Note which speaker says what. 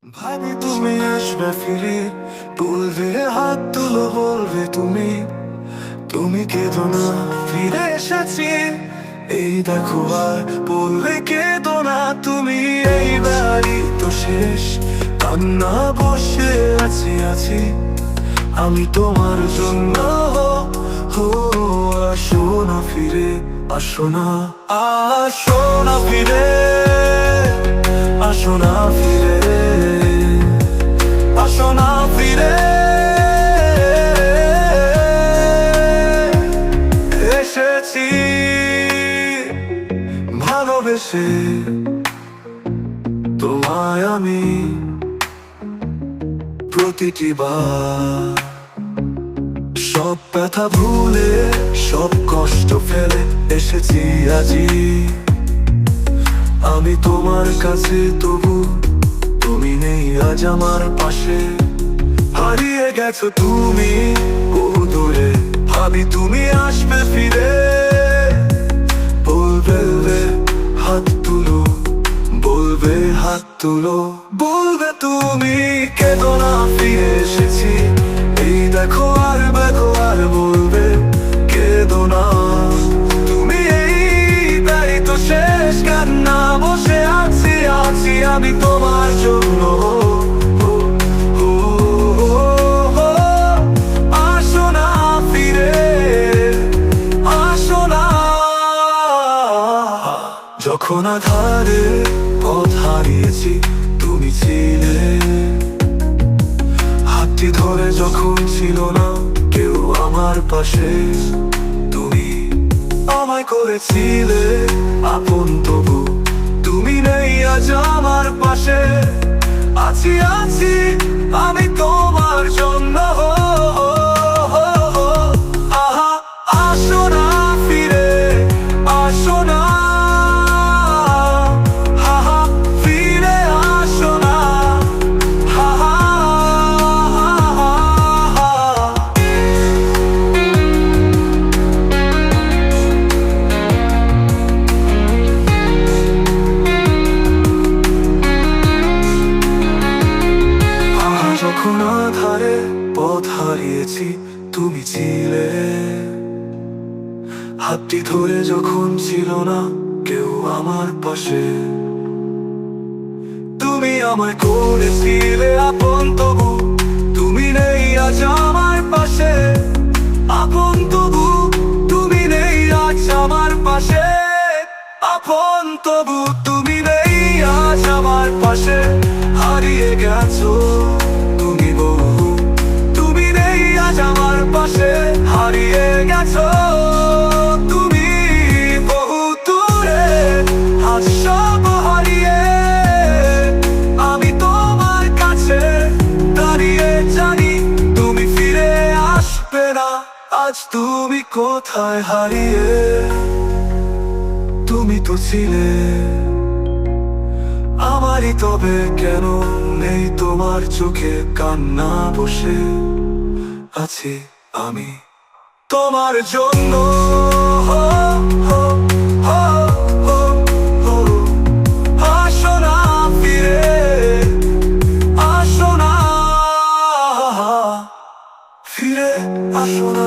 Speaker 1: ভাবি তুমি আসবে ফিরে, বলবে হাত তুলো, বলবে তুমি তুমি কেঁদো না, ফিরে এসেছি। এই দেখো আর বলবে কেঁদো না তুমি, এই বাড়ি তো শেষ, কান্না বসে আছি আমি তোমার জন্য। হো আসো না ফিরে, আসো না, আসো না ফিরে, আসো না ফিরে, আসো না ফিরে। এসেছি ভালোবেসে তোমায় আমি, প্রতিটি বার সব ব্যথা ভুলে, সব কষ্ট ফেলে এসেছি আজি আমি তোমার কাছে। তবু তুমি নেই আজ আমার পাশে, হারিয়ে গেছো তুমি বহু দূরে। ভাবি তুমি আসবে ফিরে, বলবে হাত তুলো, বলবে হাত তুলো, বলবে তুমি কেঁদো না, ফিরে এসেছি। এই দেখো আর দেখো আর বলবে কেঁদো না তুমি, এই বাড়ি তো শেষ, কান্না বসে আছি আমি তোমার জন্য। আসো না ফিরে, আসো না। যখন আধারে পথ হারিয়েছি তুমি ছিলে, হাতটি ধরে যখন ছিল না কেউ আমার পাশে, তুমি আমায় করেছিলে আপন। তবু তুমি নেই আজ আমার পাশে, আছি আমি তোমার জন্য। আহা আসো না ফিরে, আসো না, হাহা ফিরে আসো না, হাহা। যখন আধারে পথ হারিয়েছি তুমি ছিলে, হাতটি ধরে যখন ছিল না কেউ আমার পাশে, তুমি আমায় করেছিলে আপন। তবু তুমি নেই আজ আমার পাশে, আপন। তবু তুমি নেই আজ আমার পাশে, আপন। তবু তুমি নেই আজ আমার পাশে, হারিয়ে গেছো তুমি বহু, তুমি নেই আজ আমার পাশে, হারিয়ে গেছো তুমি বহু দূরে। আজ সব হারিয়ে আমি তোমার কাছে দাঁড়িয়ে জানি তুমি ফিরে আসবে না। আজ তুমি কোথায় হারিয়ে, তুমি তো ছিলে আমারই, তবে কেন নেই তোমার চোখে কান্না বসে আছি আমি তোমার জন্য। আসো না ফিরে, আসো না, ফিরে আসো না।